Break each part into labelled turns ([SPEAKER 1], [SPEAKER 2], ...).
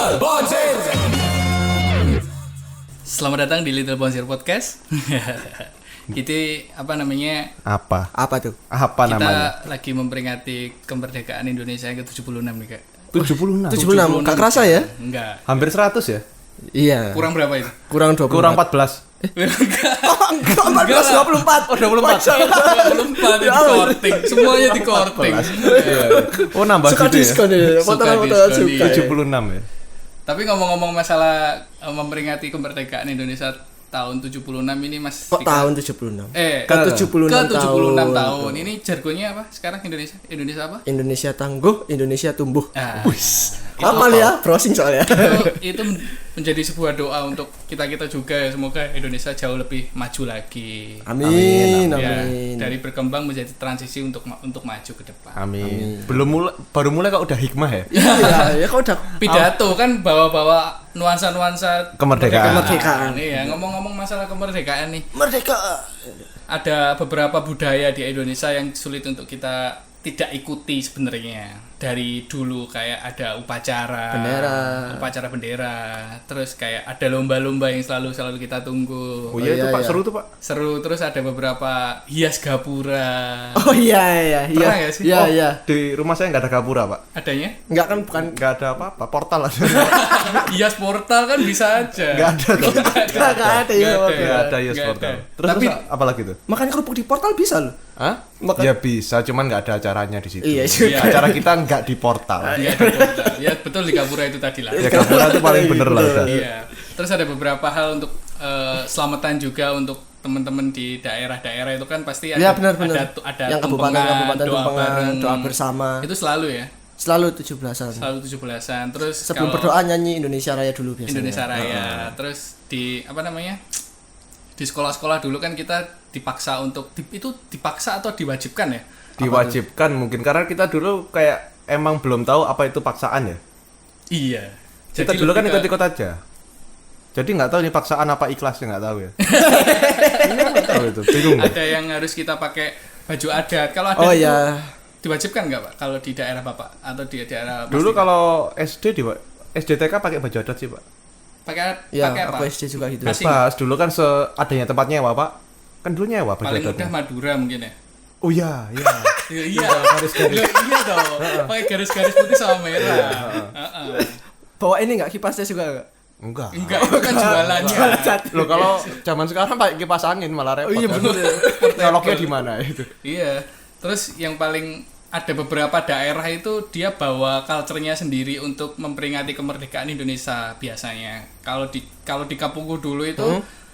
[SPEAKER 1] Little Bonzir.
[SPEAKER 2] Selamat datang di Little Bonzir Podcast. Kita
[SPEAKER 3] Apa tuh?
[SPEAKER 2] Kita
[SPEAKER 3] namanya?
[SPEAKER 2] lagi memperingati kemerdekaan Indonesia yang ke-76 nih, Kak.
[SPEAKER 3] 76. Gak kerasa ya?
[SPEAKER 2] Enggak.
[SPEAKER 3] Hampir 100 ya?
[SPEAKER 4] Iya.
[SPEAKER 2] Kurang berapa itu?
[SPEAKER 4] Kurang 24.
[SPEAKER 3] Kurang 14.
[SPEAKER 4] Enggak, 24.
[SPEAKER 3] Oh, 24.
[SPEAKER 2] 24 di korting. Semuanya di korting.
[SPEAKER 3] Oh, nambah
[SPEAKER 4] Suka
[SPEAKER 3] gitu
[SPEAKER 4] diskon
[SPEAKER 3] ya?
[SPEAKER 4] ya. Foto-foto
[SPEAKER 2] diskon,
[SPEAKER 4] suka.
[SPEAKER 3] 76 ya?
[SPEAKER 2] Tapi ngomong-ngomong masalah memperingati kemerdekaan Indonesia tahun 76 ini Mas
[SPEAKER 4] Kok
[SPEAKER 2] Dika?
[SPEAKER 4] tahun 76?
[SPEAKER 2] Ke
[SPEAKER 4] 76
[SPEAKER 2] tahun. Ini jargonnya apa sekarang Indonesia? Indonesia apa?
[SPEAKER 4] Indonesia tangguh, Indonesia tumbuh.
[SPEAKER 2] Itu,
[SPEAKER 4] ya? Browsing soalnya.
[SPEAKER 2] itu menjadi sebuah doa untuk kita-kita juga ya, semoga Indonesia jauh lebih maju lagi.
[SPEAKER 4] Amin.
[SPEAKER 2] Ya, dari berkembang menjadi transisi untuk maju ke depan.
[SPEAKER 3] Amin. Baru mulai kok udah hikmah ya?
[SPEAKER 4] Iya, kok udah
[SPEAKER 2] Pidato kan bawa-bawa nuansa-nuansa
[SPEAKER 4] kemerdekaan.
[SPEAKER 2] Iya, ngomong-ngomong masalah kemerdekaan nih.
[SPEAKER 4] merdeka.
[SPEAKER 2] Ada beberapa budaya di Indonesia yang sulit untuk kita tidak ikuti sebenarnya. Dari dulu kayak ada upacara bendera, terus kayak ada lomba-lomba yang selalu kita tunggu.
[SPEAKER 3] Oh iya, itu Pak, seru tuh Pak.
[SPEAKER 2] Seru, terus ada beberapa hias gapura.
[SPEAKER 4] Oh iya.
[SPEAKER 2] Pernah nggak sih?
[SPEAKER 4] Iya.
[SPEAKER 3] Di rumah saya nggak ada gapura Pak.
[SPEAKER 2] Adanya?
[SPEAKER 4] Enggak kan bukan
[SPEAKER 3] Nggak ada apa-apa, portal aja.
[SPEAKER 2] Hias portal kan bisa aja.
[SPEAKER 3] Nggak ada tuh.
[SPEAKER 4] enggak ada ya.
[SPEAKER 3] Nggak ada yes
[SPEAKER 2] Nggak
[SPEAKER 3] portal.
[SPEAKER 2] ada.
[SPEAKER 3] Terus
[SPEAKER 2] Tapi
[SPEAKER 3] apa lagi tuh?
[SPEAKER 4] Makan kerupuk di portal bisa loh.
[SPEAKER 3] Hah? Ya bisa, cuman nggak ada acaranya di situ.
[SPEAKER 4] Iya,
[SPEAKER 3] Acara kita nggak di portal.
[SPEAKER 2] Iya, betul. Ya betul di gapura itu tadi lah.
[SPEAKER 3] Ya gapura itu paling bener lah udah.
[SPEAKER 2] Iya. Terus ada beberapa hal untuk selamatan juga untuk teman-teman di daerah-daerah itu kan pasti ada.
[SPEAKER 4] Iya, benar.
[SPEAKER 2] Ada
[SPEAKER 4] Yang
[SPEAKER 2] tumpengan,
[SPEAKER 4] kabupaten
[SPEAKER 2] doa bareng,
[SPEAKER 4] doa bersama.
[SPEAKER 2] Itu selalu ya.
[SPEAKER 4] Selalu 17-an.
[SPEAKER 2] Selalu 17-an. Terus
[SPEAKER 4] Sebelum
[SPEAKER 2] kalau
[SPEAKER 4] berdoa nyanyi Indonesia Raya dulu biasanya.
[SPEAKER 2] Indonesia Raya. Terus di di sekolah-sekolah dulu kan kita dipaksa untuk itu dipaksa atau diwajibkan ya?
[SPEAKER 3] Diwajibkan mungkin karena kita dulu kayak emang belum tahu apa itu paksaan ya.
[SPEAKER 2] Iya.
[SPEAKER 3] Kita dulu kan ikut-ikut aja. Jadi nggak tahu ini paksaan apa ikhlasnya, nggak tahu ya. Nggak tahu itu, bingung.
[SPEAKER 2] Ada yang harus kita pakai baju adat. Kalau ada diwajibkan nggak Pak? Kalau di daerah Bapak atau di daerah
[SPEAKER 3] Dulu kalau SD SDTK pakai baju adat sih Pak.
[SPEAKER 2] pakai apa?
[SPEAKER 4] Aku SD juga gitu.
[SPEAKER 2] Asing.
[SPEAKER 3] Pas dulu kan seadanya tempatnya nyewa Pak. Kan dulu nyewa baju
[SPEAKER 2] Paling
[SPEAKER 3] adatnya.
[SPEAKER 2] mudah Madura mungkin ya.
[SPEAKER 3] Oh iya.
[SPEAKER 2] Iya. Garis-garis. Iya dong. Pakai garis-garis putih sama merah.
[SPEAKER 4] Bawa ini enggak kipasnya juga enggak?
[SPEAKER 3] Enggak,
[SPEAKER 2] itu kan jualannya.
[SPEAKER 3] Loh kalau zaman sekarang pakai kipas angin malah repot.
[SPEAKER 4] Oh iya bener.
[SPEAKER 3] Nyoloknya di mana itu?
[SPEAKER 2] Iya. Terus yang paling ada beberapa daerah itu dia bawa culture-nya sendiri untuk memperingati kemerdekaan Indonesia biasanya. Kalau di kampungku dulu itu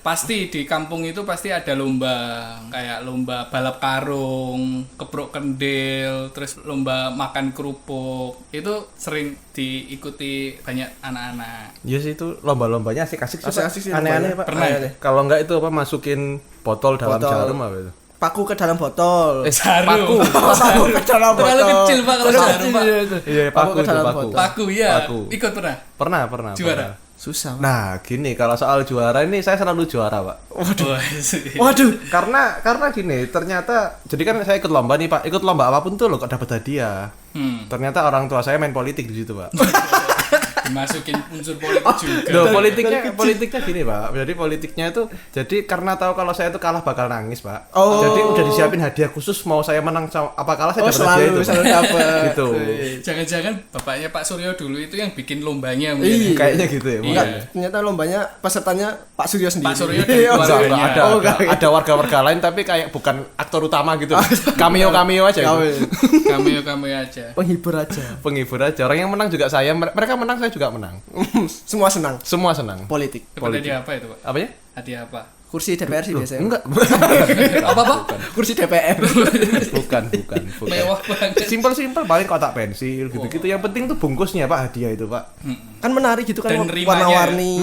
[SPEAKER 2] pasti di kampung itu pasti ada lomba kayak lomba balap karung, keprok kendil, terus lomba makan kerupuk. Itu sering diikuti banyak anak-anak.
[SPEAKER 3] Iya sih itu lomba-lombanya asik-asik sih.
[SPEAKER 4] Asik-asik sih
[SPEAKER 3] Aneh-aneh Pak.
[SPEAKER 2] Pernah ya?
[SPEAKER 3] Kalau enggak itu apa masukin botol dalam jarum apa itu?
[SPEAKER 4] Paku ke dalam botol.
[SPEAKER 2] Jarum.
[SPEAKER 4] Paku ke dalam botol.
[SPEAKER 2] Terlalu kecil Pak kalau jarum Pak.
[SPEAKER 3] Iya,
[SPEAKER 4] Paku ke dalam
[SPEAKER 3] paku.
[SPEAKER 4] botol.
[SPEAKER 2] Paku ya.
[SPEAKER 3] Paku.
[SPEAKER 2] Ikut pernah?
[SPEAKER 3] Pernah.
[SPEAKER 2] Juara?
[SPEAKER 4] Susah.
[SPEAKER 3] Nah, gini kalau soal juara ini saya selalu juara, Pak.
[SPEAKER 4] Waduh.
[SPEAKER 3] Karena gini, ternyata jadi kan saya ikut lomba nih, Pak. Ikut lomba apapun tuh loh kok dapat hadiah. Ternyata orang tua saya main politik di situ, Pak.
[SPEAKER 2] Dimasukin unsur politik juga.
[SPEAKER 3] Loh, politiknya gini, Pak. Jadi politiknya itu jadi karena tahu kalau saya itu kalah bakal nangis, Pak. Jadi udah disiapin hadiah khusus mau saya menang apa kalah saya dapat hadiah itu.
[SPEAKER 4] Selalu dapat.
[SPEAKER 3] Gitu.
[SPEAKER 2] Jangan-jangan bapaknya Pak Suryo dulu itu yang bikin lombanya mungkin.
[SPEAKER 4] Iya.
[SPEAKER 3] Kayaknya gitu ya.
[SPEAKER 4] Enggak, ternyata lombanya pesertanya Pak Suryo sendiri.
[SPEAKER 2] Pak Suryo dan
[SPEAKER 4] Iya,
[SPEAKER 2] keluarganya.
[SPEAKER 3] Ada warga-warga lain tapi kayak bukan aktor utama gitu. Cameo aja gitu.
[SPEAKER 2] Cameo aja.
[SPEAKER 4] Penghibur aja.
[SPEAKER 3] Penghibur aja. Orang yang menang juga saya. Mereka menang, saya juga menang.
[SPEAKER 4] Semua senang.
[SPEAKER 3] Semua senang.
[SPEAKER 4] Politik.
[SPEAKER 2] Dapat hadiah apa itu Pak?
[SPEAKER 3] Apanya?
[SPEAKER 2] Hadiah apa?
[SPEAKER 4] Kursi DPR sih biasanya.
[SPEAKER 3] Enggak.
[SPEAKER 2] Apa?
[SPEAKER 4] Kursi DPR.
[SPEAKER 3] Bukan.
[SPEAKER 2] Mewah banget.
[SPEAKER 3] Simpel paling kotak pensil gitu-gitu. Yang penting tuh bungkusnya Pak, hadiah itu Pak.
[SPEAKER 4] Kan menarik gitu kan
[SPEAKER 2] Dan nerimanya.
[SPEAKER 4] warna-warni.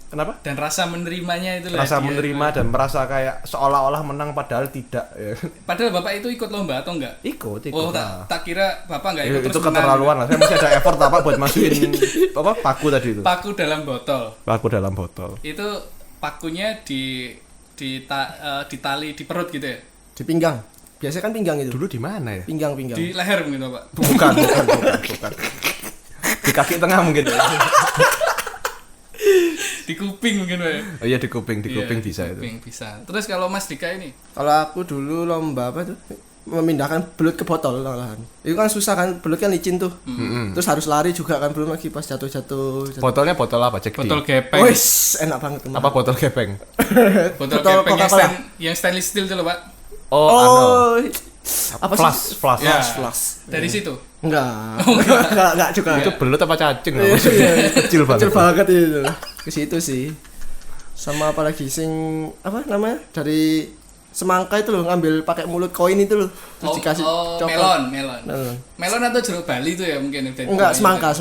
[SPEAKER 3] Kenapa?
[SPEAKER 2] Dan rasa menerimanya itu
[SPEAKER 3] Rasa menerima dan merasa kayak seolah-olah menang padahal tidak ya.
[SPEAKER 2] Padahal Bapak itu ikut lomba atau enggak?
[SPEAKER 3] Ikut.
[SPEAKER 2] Oh, tak kira Bapak enggak ikut
[SPEAKER 3] Itu
[SPEAKER 2] terus menang.
[SPEAKER 3] keterlaluan lah. Saya masih ada effort apa buat masukin apa paku tadi itu.
[SPEAKER 2] Paku dalam botol.
[SPEAKER 3] Paku dalam botol.
[SPEAKER 2] Itu pakunya ditali di perut gitu ya?
[SPEAKER 4] Di pinggang. Biasanya kan pinggang itu.
[SPEAKER 3] Dulu di mana ya?
[SPEAKER 4] Pinggang.
[SPEAKER 2] Di leher gitu Pak.
[SPEAKER 3] Bukan. Di kaki tengah mungkin.
[SPEAKER 2] Di kuping mungkin Pak.
[SPEAKER 3] Oh iya di kuping bisa itu.
[SPEAKER 2] Kuping bisa. Terus kalau Mas Dika ini?
[SPEAKER 4] Kalau aku dulu lomba apa tuh? Memindahkan belut ke botol malahan. Itu kan susah kan, belut kan licin tuh. Terus harus lari juga kan, belum lagi pas jatuh.
[SPEAKER 3] Botolnya botol apa? Cek di.
[SPEAKER 2] Botol gepeng.
[SPEAKER 4] Wis, enak banget tuh.
[SPEAKER 3] Apa botol gepeng?
[SPEAKER 2] Botol
[SPEAKER 4] Botol
[SPEAKER 2] gepeng
[SPEAKER 4] Coca-Cola.
[SPEAKER 2] yang stainless steel tuh loh, Pak.
[SPEAKER 3] Oh, anu.
[SPEAKER 4] Apa sih?
[SPEAKER 3] Flash.
[SPEAKER 2] Ya.
[SPEAKER 4] Flash.
[SPEAKER 2] Dari situ.
[SPEAKER 4] Enggak juga.
[SPEAKER 3] Itu belut apa cacing?
[SPEAKER 4] Iya.
[SPEAKER 3] Kecil banget.
[SPEAKER 4] Kecil banget itu. Ke situ sih. Sama apalagi sing apa namanya? Dari semangka itu loh, ngambil pakai mulut koin itu loh. Terus dikasih coklat.
[SPEAKER 2] Melon atau jeruk Bali itu ya mungkin.
[SPEAKER 4] Enggak, semangka.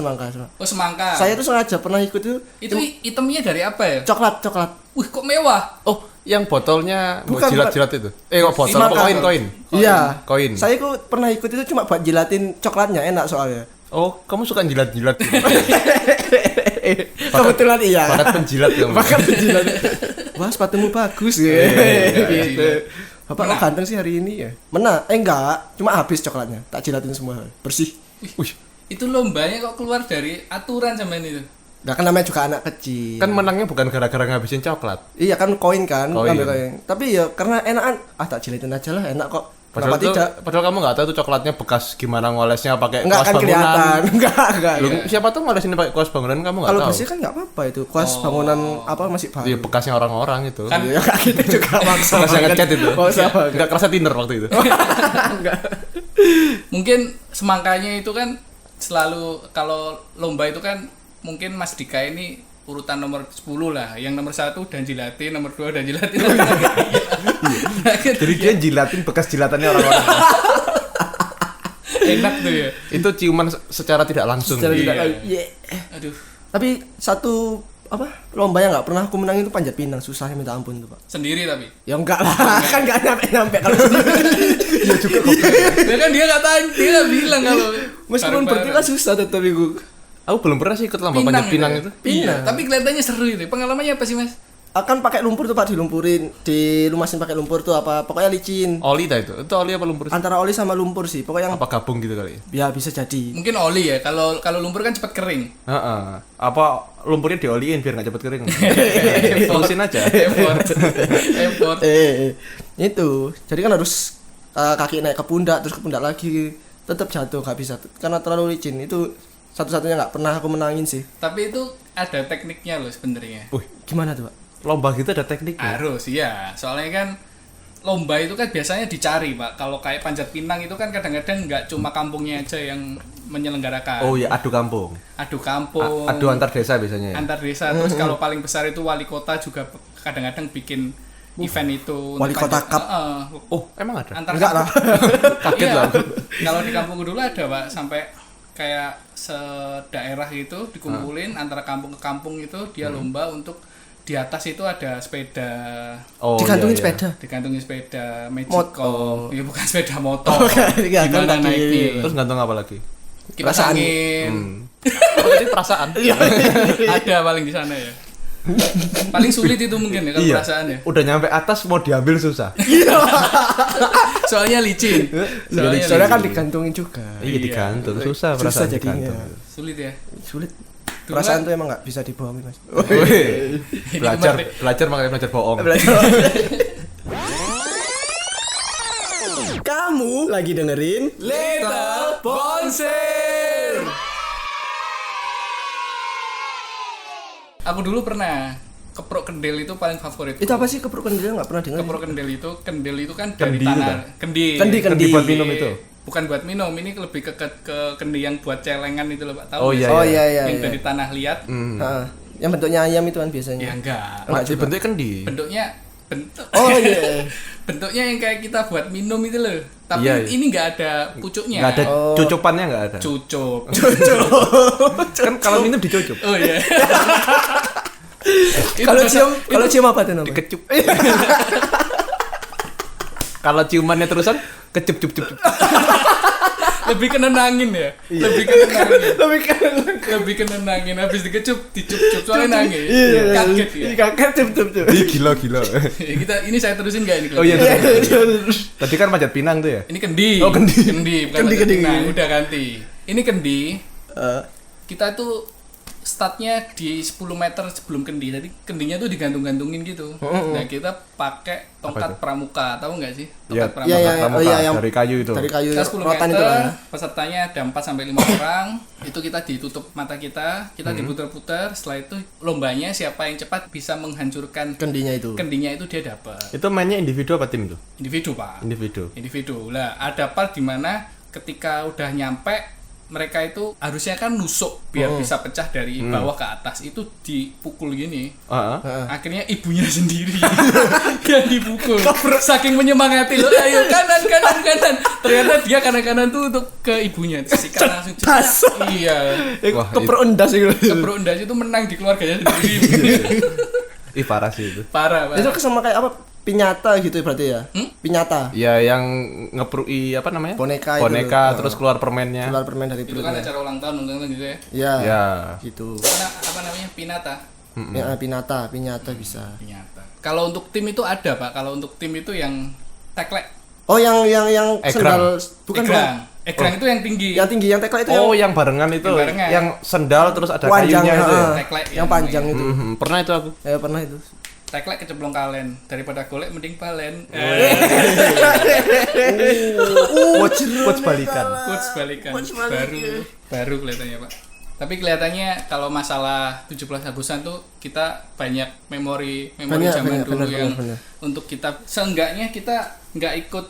[SPEAKER 2] Oh, semangka.
[SPEAKER 4] Saya tuh sengaja pernah ikut
[SPEAKER 2] Itu itemnya dari apa ya?
[SPEAKER 4] coklat.
[SPEAKER 2] Wih, kok mewah?
[SPEAKER 3] Oh, yang botolnya
[SPEAKER 4] Bukan,
[SPEAKER 3] jilat-jilat itu. Kok botol
[SPEAKER 4] Semangka.
[SPEAKER 3] apa koin?
[SPEAKER 4] Iya.
[SPEAKER 3] Koin.
[SPEAKER 4] Saya pernah ikut itu cuma buat jilatin coklatnya, enak soalnya.
[SPEAKER 3] Oh, kamu suka jilat-jilat gitu.
[SPEAKER 4] Kebetulan iya.
[SPEAKER 3] Bakat penjilat kamu.
[SPEAKER 4] Bakat penjilat. Wah, sepatumu bagus ya. Gitu. Bapak kok ganteng sih hari ini ya? Enggak, cuma habis coklatnya. Tak jilatin semua. Bersih.
[SPEAKER 3] Wih,
[SPEAKER 2] Itu lombanya kok keluar dari aturan sama ini tuh.
[SPEAKER 4] Enggak kan namanya juga anak kecil.
[SPEAKER 3] kan menangnya bukan gara-gara ngabisin coklat.
[SPEAKER 4] Iya kan koin kan,
[SPEAKER 3] Koin.
[SPEAKER 4] ngambil koin. Tapi ya karena enakan, tak jilatin aja lah, enak kok. Kenapa tidak?
[SPEAKER 3] Padahal kamu nggak tahu tuh coklatnya bekas gimana ngolesnya pakai
[SPEAKER 4] Enggak
[SPEAKER 3] kuas
[SPEAKER 4] kan
[SPEAKER 3] bangunan.
[SPEAKER 4] kelihatan. Enggak.
[SPEAKER 3] Loh, siapa tuh ngolesin pakai kuas bangunan kamu nggak
[SPEAKER 4] Kalau
[SPEAKER 3] tahu.
[SPEAKER 4] bersih kan enggak apa-apa itu. Kuas bangunan apa masih baru.
[SPEAKER 3] Iya, bekasnya orang-orang itu.
[SPEAKER 2] Kan
[SPEAKER 4] Iya, kita juga maksa.
[SPEAKER 3] Bekas yang ngecat itu.
[SPEAKER 4] Maksa banget.
[SPEAKER 3] Enggak kerasa Tinder waktu itu.
[SPEAKER 2] Mungkin semangkanya itu kan selalu kalau lomba itu kan mungkin Mas Dika ini urutan nomor 10 lah. Yang nomor 1 dan jilatin, nomor 2 dan jilatin.
[SPEAKER 3] Jadi dia jilatin bekas jilatannya orang-orang.
[SPEAKER 2] Enak tuh ya.
[SPEAKER 3] Itu ciuman secara tidak langsung.
[SPEAKER 4] Secara
[SPEAKER 3] Iya.
[SPEAKER 4] tidak iya.
[SPEAKER 2] Aduh.
[SPEAKER 4] Tapi satu apa lomba yang nggak pernah aku menang itu panjat pinang, susahnya minta ampun tuh Pak.
[SPEAKER 2] Sendiri tapi.
[SPEAKER 4] Ya enggak lah, kan nggak nyampe kalau sendiri.
[SPEAKER 3] Iya juga goblok.
[SPEAKER 2] Ya kan dia nggak bilang kalau
[SPEAKER 4] Meskipun berarti kan susah tetap itu.
[SPEAKER 3] Aku belum pernah sih ikut lomba panjat pinang itu.
[SPEAKER 2] Iya,
[SPEAKER 4] Pinang.
[SPEAKER 2] tapi kelihatannya seru itu. Pengalamannya apa sih, Mas?
[SPEAKER 4] Akan pakai lumpur tuh Pak, dilumpurin, dilumasin pakai lumpur tuh apa pokoknya licin.
[SPEAKER 3] Oli dah itu. Itu oli apa lumpur?
[SPEAKER 4] Antara oli sama lumpur sih, pokoknya yang
[SPEAKER 3] Apa gabung gitu kali?
[SPEAKER 4] ya bisa jadi.
[SPEAKER 2] Mungkin oli ya. Kalau lumpur kan cepat kering.
[SPEAKER 3] Heeh. Apa lumpurnya dioliin biar nggak cepet kering? Terusin aja.
[SPEAKER 2] Effort.
[SPEAKER 4] Itu. Jadi kan harus kaki naik ke pundak terus ke pundak lagi, tetap jatuh nggak bisa karena terlalu licin. Itu satu-satunya nggak pernah aku menangin sih.
[SPEAKER 2] Tapi itu ada tekniknya loh sebenarnya.
[SPEAKER 4] Gimana tuh Pak?
[SPEAKER 3] Lomba gitu ada tekniknya.
[SPEAKER 2] Harus, iya. Soalnya kan lomba itu kan biasanya dicari, Pak. Kalau kayak panjat pinang itu kan kadang-kadang nggak cuma kampungnya aja yang menyelenggarakan.
[SPEAKER 3] Oh iya, adu kampung.
[SPEAKER 2] Adu kampung.
[SPEAKER 3] Adu antar desa biasanya. Ya?
[SPEAKER 2] Antar desa. Terus kalau paling besar itu wali kota juga kadang-kadang bikin event itu.
[SPEAKER 4] Wali
[SPEAKER 2] untuk
[SPEAKER 4] kota
[SPEAKER 2] panjat-
[SPEAKER 4] cup.
[SPEAKER 3] Oh, emang ada?
[SPEAKER 2] Antar
[SPEAKER 4] Enggak lah.
[SPEAKER 3] Kaget
[SPEAKER 2] Iya.
[SPEAKER 3] lah.
[SPEAKER 2] Kalau di kampung dulu ada, Pak, sampai kayak sedaerah gitu dikumpulin antara kampung ke kampung itu dia lomba untuk di atas itu ada sepeda.
[SPEAKER 3] Oh,
[SPEAKER 4] Digantungin
[SPEAKER 3] iya, iya.
[SPEAKER 4] sepeda.
[SPEAKER 2] Digantungin sepeda
[SPEAKER 4] Motor.
[SPEAKER 2] Magicom. Ya bukan sepeda motor.
[SPEAKER 4] Iya, kan
[SPEAKER 2] Gimana
[SPEAKER 4] tadi.
[SPEAKER 2] naiknya?
[SPEAKER 3] Terus gantung apa lagi?
[SPEAKER 2] Kipas
[SPEAKER 4] Perasaan.
[SPEAKER 2] angin.
[SPEAKER 3] Oh, jadi perasaan.
[SPEAKER 2] Ada paling di sana ya. Paling sulit itu mungkin ya kalau
[SPEAKER 3] Iya.
[SPEAKER 2] perasaan ya.
[SPEAKER 3] Udah nyampe atas mau diambil susah.
[SPEAKER 2] Soalnya licin.
[SPEAKER 4] Soalnya kan digantungin juga.
[SPEAKER 3] Iya, digantung. Susah
[SPEAKER 4] Susah
[SPEAKER 3] perasaan
[SPEAKER 4] jadinya.
[SPEAKER 3] digantung.
[SPEAKER 2] Sulit ya.
[SPEAKER 4] Sulit.
[SPEAKER 2] Dulu
[SPEAKER 4] Perasaan
[SPEAKER 2] kan-
[SPEAKER 4] tuh emang nggak bisa dibohongin Mas.
[SPEAKER 3] Wih,
[SPEAKER 2] Ini
[SPEAKER 3] belajar
[SPEAKER 2] kemarin-
[SPEAKER 3] makanya belajar bohong.
[SPEAKER 4] Kamu lagi dengerin
[SPEAKER 2] Little Bonser. Aku dulu pernah keprok kendel itu paling favorit.
[SPEAKER 4] itu apa sih keprok kendil nggak pernah dengar.
[SPEAKER 2] Keprok kendel itu kan dari
[SPEAKER 3] Kendi
[SPEAKER 2] tanah.
[SPEAKER 3] itu
[SPEAKER 2] Kendi.
[SPEAKER 3] Kendi buat minum itu.
[SPEAKER 2] Bukan buat minum, ini lebih ke kendi yang buat celengan itu loh, Pak. Tahu
[SPEAKER 3] Oh,
[SPEAKER 2] nggak
[SPEAKER 3] iya,
[SPEAKER 2] sih?
[SPEAKER 4] Oh iya iya.
[SPEAKER 2] Yang
[SPEAKER 4] iya.
[SPEAKER 2] dari tanah liat.
[SPEAKER 4] Heeh. Yang bentuknya ayam itu kan biasanya.
[SPEAKER 2] Ya enggak.
[SPEAKER 4] Enggak juga.
[SPEAKER 3] Bentuknya kendi.
[SPEAKER 2] Bentuknya bentuk.
[SPEAKER 4] Oh iya.
[SPEAKER 2] Bentuknya yang kayak kita buat minum itu loh. Tapi
[SPEAKER 3] Iya, iya.
[SPEAKER 2] ini enggak ada pucuknya.
[SPEAKER 3] Enggak ada
[SPEAKER 4] Oh.
[SPEAKER 3] cucupannya enggak ada.
[SPEAKER 2] Cucup.
[SPEAKER 3] Kan kalau minum dicucup.
[SPEAKER 2] Oh iya. Itu
[SPEAKER 4] Kalau
[SPEAKER 2] bahasa-
[SPEAKER 4] cium apa tuh namanya?
[SPEAKER 3] Dikecup. Kalau ciumannya terusan kecup cup cup.
[SPEAKER 2] lebih ke nenangin ya.
[SPEAKER 3] Iya.
[SPEAKER 2] Lebih ke nenangin.
[SPEAKER 4] Lebih kan.
[SPEAKER 2] Lebih ke nenangin habis dikecup dicup-cup soalnya nangis.
[SPEAKER 4] Iya.
[SPEAKER 2] Kaget ya.
[SPEAKER 4] Kaget tuh.
[SPEAKER 3] Ih, gila.
[SPEAKER 2] Ini saya terusin enggak ini?
[SPEAKER 3] Oh iya.
[SPEAKER 2] Kelanjutan?
[SPEAKER 3] Tadi kan panjat pinang tuh ya.
[SPEAKER 2] Ini kendi.
[SPEAKER 3] Oh, kendi.
[SPEAKER 2] Kendi, bukan
[SPEAKER 4] Kendi,
[SPEAKER 2] panjat
[SPEAKER 4] kendi.
[SPEAKER 2] pinang. Udah ganti. Ini kendi. kita tuh startnya di 10 meter sebelum kendi. Jadi kendinya tuh digantung-gantungin gitu. Nah, kita pakai tongkat pramuka, tahu nggak sih?
[SPEAKER 3] Ya,
[SPEAKER 2] Tongkat
[SPEAKER 3] pramuka
[SPEAKER 4] yang
[SPEAKER 3] dari kayu itu.
[SPEAKER 4] Dari kayu
[SPEAKER 2] kita 10
[SPEAKER 4] rotan
[SPEAKER 2] meter,
[SPEAKER 4] itu lah.
[SPEAKER 2] pesertanya ada 4 sampai 5 orang. Itu kita ditutup mata kita diputar-putar. Setelah itu lombanya siapa yang cepat bisa menghancurkan
[SPEAKER 4] Kendinya itu.
[SPEAKER 2] kendinya itu dia dapat.
[SPEAKER 3] Itu mainnya individu apa tim tuh?
[SPEAKER 2] Individu, Pak.
[SPEAKER 3] Individu.
[SPEAKER 2] Lah, ada part di mana ketika udah nyampe mereka itu harusnya kan nusuk biar bisa pecah dari bawah ke atas. Itu dipukul gini. Akhirnya ibunya sendiri yang dipukul. Saking menyemangati lo, ayo kanan. Ternyata dia kanan tuh untuk ke ibunya. Sikat langsung cepat. Iya.
[SPEAKER 3] Wah,
[SPEAKER 4] Keprok endas itu.
[SPEAKER 2] Keprok Undas itu menang di keluarganya sendiri.
[SPEAKER 3] Ih, parah sih itu.
[SPEAKER 2] Parah, Pak.
[SPEAKER 4] Itu sama kayak apa? Pinyata gitu berarti ya? Pinyata.
[SPEAKER 3] Ya yang ngeprui apa namanya?
[SPEAKER 4] Boneka itu.
[SPEAKER 3] Terus keluar permennya.
[SPEAKER 4] Keluar permen dari
[SPEAKER 2] Itu kan
[SPEAKER 4] perutnya.
[SPEAKER 2] acara ulang tahun gitu ya.
[SPEAKER 4] Iya.
[SPEAKER 3] Ya.
[SPEAKER 4] Gitu.
[SPEAKER 2] Apa namanya? Pinata.
[SPEAKER 4] Ya, pinyata bisa.
[SPEAKER 2] Pinata. Kalau untuk tim itu ada, Pak. Kalau untuk tim itu yang teklek.
[SPEAKER 4] Oh, yang
[SPEAKER 3] Egrang.
[SPEAKER 4] sendal bukan.
[SPEAKER 2] Egrang itu yang tinggi.
[SPEAKER 4] Yang tinggi yang teklek itu
[SPEAKER 3] Yang barengan itu.
[SPEAKER 2] Yang barengan.
[SPEAKER 3] Yang sendal terus ada
[SPEAKER 4] panjang
[SPEAKER 3] kayunya itu. Ya?
[SPEAKER 2] Teklek
[SPEAKER 4] yang panjang itu.
[SPEAKER 3] Pernah itu aku.
[SPEAKER 4] Ya pernah itu.
[SPEAKER 2] Teklek kecemplung kalen, daripada golek mending palen.
[SPEAKER 3] Coach balikan.
[SPEAKER 2] Coach balikan. Baru kelihatannya, Pak. Tapi kelihatannya kalau masalah 17 Agustusan tuh kita banyak memori zaman dulu yang
[SPEAKER 4] benar.
[SPEAKER 2] untuk kita seenggaknya kita nggak ikut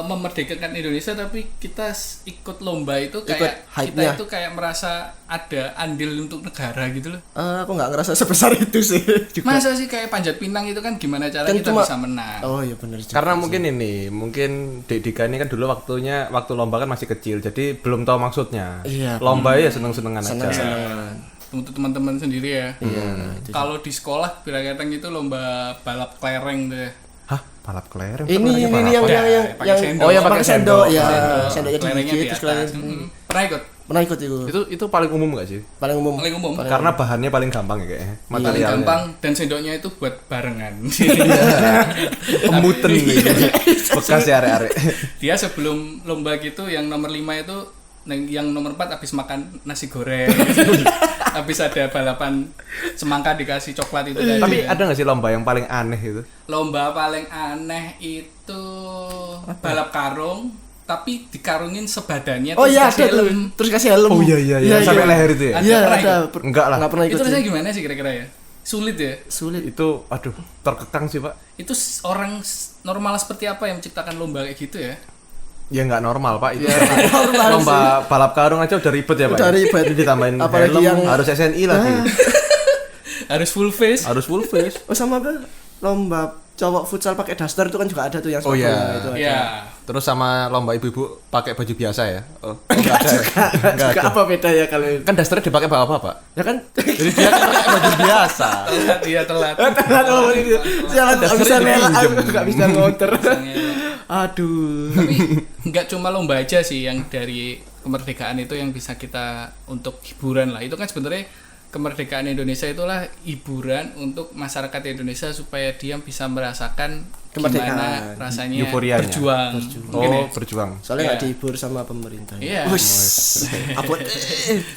[SPEAKER 2] memerdekakan Indonesia, tapi kita ikut lomba itu kayak kita
[SPEAKER 4] hype-nya.
[SPEAKER 2] itu kayak merasa ada andil untuk negara gitu loh.
[SPEAKER 4] Aku nggak ngerasa sebesar itu sih. Juga.
[SPEAKER 2] Masa sih kayak panjat pinang itu kan gimana cara
[SPEAKER 4] Kan
[SPEAKER 2] kita bisa menang?
[SPEAKER 4] Oh iya benar juga.
[SPEAKER 3] Karena mungkin Dek Dika ini kan dulu waktu lomba kan masih kecil, jadi belum tahu maksudnya.
[SPEAKER 4] Iya.
[SPEAKER 3] Lomba ya seneng-senengan aja.
[SPEAKER 4] Seneng-senengan.
[SPEAKER 2] Untuk teman-teman sendiri ya.
[SPEAKER 4] Iya.
[SPEAKER 2] Kalau di sekolah kadang itu lomba balap kelereng tuh.
[SPEAKER 3] Hah, balap kelereng?
[SPEAKER 4] Ini yang
[SPEAKER 2] pakai sendok.
[SPEAKER 4] oh yang pakai sendok ya.
[SPEAKER 2] Sendok.
[SPEAKER 4] Sendoknya
[SPEAKER 2] Kelerengnya
[SPEAKER 4] digigit
[SPEAKER 2] di
[SPEAKER 4] terus
[SPEAKER 2] atas.
[SPEAKER 4] kelereng.
[SPEAKER 2] Pernah ikut?
[SPEAKER 4] Pernah ikut itu.
[SPEAKER 3] Itu paling umum nggak sih?
[SPEAKER 4] Paling umum.
[SPEAKER 2] Paling umum.
[SPEAKER 3] Karena bahannya paling gampang ya kayaknya.
[SPEAKER 2] Paling
[SPEAKER 3] Materialnya.
[SPEAKER 2] gampang dan sendoknya itu buat barengan.
[SPEAKER 3] Pemuten nih. Bekas ya arek-arek.
[SPEAKER 2] Dia sebelum lomba gitu yang nomor 5 itu yang nomor 4 habis makan nasi goreng. Habis ada balapan semangka dikasih coklat itu tadi.
[SPEAKER 3] Tapi ada nggak sih lomba yang paling aneh itu?
[SPEAKER 2] Lomba paling aneh itu balap karung tapi dikarungin sebadannya
[SPEAKER 4] Oh
[SPEAKER 2] terus
[SPEAKER 4] iya
[SPEAKER 2] kasih
[SPEAKER 4] ada tuh.
[SPEAKER 2] helm.
[SPEAKER 4] Terus kasih helm.
[SPEAKER 3] Oh iya. Sampai leher itu ya?
[SPEAKER 4] Iya
[SPEAKER 2] Pernah
[SPEAKER 4] ada.
[SPEAKER 2] ikut?
[SPEAKER 3] Enggak lah.
[SPEAKER 4] Enggak pernah ikut.
[SPEAKER 2] Itu rasanya
[SPEAKER 4] sih.
[SPEAKER 2] gimana sih kira-kira ya? Sulit ya?
[SPEAKER 4] Sulit.
[SPEAKER 3] Itu aduh, terkekang sih, Pak.
[SPEAKER 2] Itu orang normal seperti apa yang menciptakan lomba kayak gitu ya?
[SPEAKER 3] Ya nggak normal, Pak. Itu
[SPEAKER 4] normal
[SPEAKER 3] lomba balap karung aja udah ribet ya, Pak.
[SPEAKER 4] Udah ribet.
[SPEAKER 3] Ini ditambahin
[SPEAKER 4] Apalagi
[SPEAKER 3] helm,
[SPEAKER 4] yang-
[SPEAKER 3] harus SNI lagi.
[SPEAKER 2] Harus full face.
[SPEAKER 3] Harus full face.
[SPEAKER 4] Oh sama apa? Lomba cowok futsal pakai daster itu kan juga ada tuh yang
[SPEAKER 3] Oh,
[SPEAKER 4] sepatu
[SPEAKER 3] iya.
[SPEAKER 4] itu ada.
[SPEAKER 2] Ya.
[SPEAKER 3] Terus sama lomba ibu-ibu pakai baju biasa ya? Oh, enggak ada. Enggak
[SPEAKER 4] Juga
[SPEAKER 3] ada.
[SPEAKER 4] apa beda ya kalau itu?
[SPEAKER 3] Kan dasternya dipakai bapak, Pak.
[SPEAKER 4] Ya kan?
[SPEAKER 3] Jadi dia kan pakai baju biasa.
[SPEAKER 2] Telat, dia telat.
[SPEAKER 4] Telat oh ini. Jalan nggak bisa
[SPEAKER 3] Dasternya
[SPEAKER 4] ngelak,
[SPEAKER 3] dipinjem.
[SPEAKER 4] nggak bisa ngotor. Aduh.
[SPEAKER 2] Tapi nggak cuma lomba aja sih yang dari kemerdekaan itu yang bisa kita untuk hiburan lah. Itu kan sebenarnya kemerdekaan Indonesia itulah hiburan untuk masyarakat Indonesia supaya dia bisa merasakan
[SPEAKER 4] Kemerdekaan.
[SPEAKER 2] gimana rasanya
[SPEAKER 3] Euforianya.
[SPEAKER 2] berjuang. Mungkin ya.
[SPEAKER 3] Oh, berjuang.
[SPEAKER 4] Soalnya nggak
[SPEAKER 2] Iya.
[SPEAKER 4] dihibur sama pemerintah.
[SPEAKER 2] Iya.
[SPEAKER 4] Abot.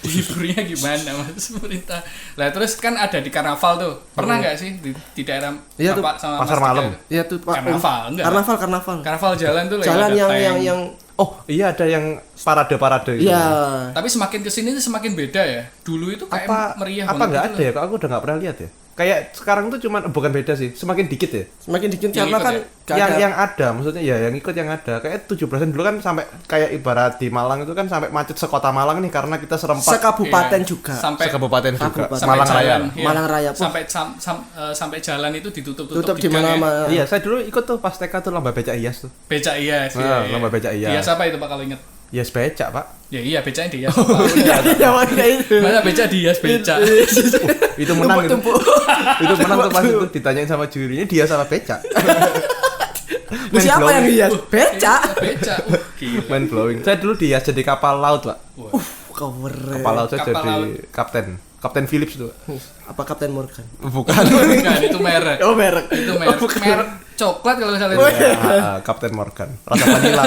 [SPEAKER 2] Hiburnya gimana mas pemerintah? Lah terus kan ada di karnaval tuh. Pernah nggak sih di daerah
[SPEAKER 4] Iya tuh,
[SPEAKER 2] Bapak sama
[SPEAKER 3] pasar
[SPEAKER 2] Mas
[SPEAKER 3] malam.
[SPEAKER 2] Dika?
[SPEAKER 4] Ya tuh Pak.
[SPEAKER 2] Karnaval, enggak?
[SPEAKER 4] Karnaval.
[SPEAKER 2] Karnaval jalan tuh
[SPEAKER 4] Jalan
[SPEAKER 2] ada tank.
[SPEAKER 4] yang
[SPEAKER 3] Oh, iya ada yang parade-parade gitu.
[SPEAKER 4] Iya.
[SPEAKER 2] Tapi semakin kesini tuh semakin beda ya. Dulu itu kayak meriah
[SPEAKER 3] apa
[SPEAKER 2] banget
[SPEAKER 3] nggak
[SPEAKER 2] gitu
[SPEAKER 3] ada ya? Kok aku udah nggak pernah lihat ya? Kayak sekarang tuh cuman bukan beda sih, semakin dikit ya.
[SPEAKER 4] Semakin dikit
[SPEAKER 2] Yang
[SPEAKER 4] karena
[SPEAKER 2] ikut
[SPEAKER 4] kan
[SPEAKER 2] ya?
[SPEAKER 4] nggak
[SPEAKER 3] Yang
[SPEAKER 4] ada.
[SPEAKER 3] ada, maksudnya ya yang ikut yang ada. Kayak 17-an dulu kan sampai kayak ibarat di Malang itu kan sampai macet sekota Malang nih karena kita serempak
[SPEAKER 4] Sekabupaten
[SPEAKER 2] Iya.
[SPEAKER 4] juga.
[SPEAKER 2] Sampai
[SPEAKER 3] sekabupaten juga.
[SPEAKER 4] Kabupaten.
[SPEAKER 2] sampai
[SPEAKER 3] Malang Raya.
[SPEAKER 2] jalan, iya.
[SPEAKER 4] Malang Raya pun.
[SPEAKER 2] Sampai jalan itu ditutup
[SPEAKER 4] Tutup di
[SPEAKER 2] gang ya.
[SPEAKER 4] mana-mana.
[SPEAKER 3] Iya, saya dulu ikut tuh pas TK tuh lomba becak hias tuh.
[SPEAKER 2] Becak iya sih.
[SPEAKER 3] Ah, lomba becak iya.
[SPEAKER 2] Iya siapa itu Pak kalau inget?
[SPEAKER 3] Hias becak, Pak.
[SPEAKER 2] Ya iya becaknya dia.
[SPEAKER 4] Iya makanya itu.
[SPEAKER 2] Mana becak dihias becak.
[SPEAKER 3] Itu menang itu.
[SPEAKER 4] Tumpuk-tumpuk.
[SPEAKER 3] Itu menang tuh pas itu ditanyain sama jurinya dia sama becak.
[SPEAKER 4] Siapa yang hias? Becak.
[SPEAKER 2] Becak. Gila.
[SPEAKER 3] Mind blowing. Saya dulu dihias jadi kapal laut, Pak.
[SPEAKER 2] Wah.
[SPEAKER 4] Keren.
[SPEAKER 3] Kapal laut saya
[SPEAKER 2] Kapal
[SPEAKER 3] jadi
[SPEAKER 2] laut.
[SPEAKER 3] kapten. Kapten Philips tuh.
[SPEAKER 4] Apa Kapten Morgan?
[SPEAKER 3] Bukan.
[SPEAKER 2] Bukan, itu merek.
[SPEAKER 4] Oh merek.
[SPEAKER 2] Itu merek. Merek coklat kalau nggak salah itu.
[SPEAKER 3] Ya, Kapten Morgan. Rasa vanilla.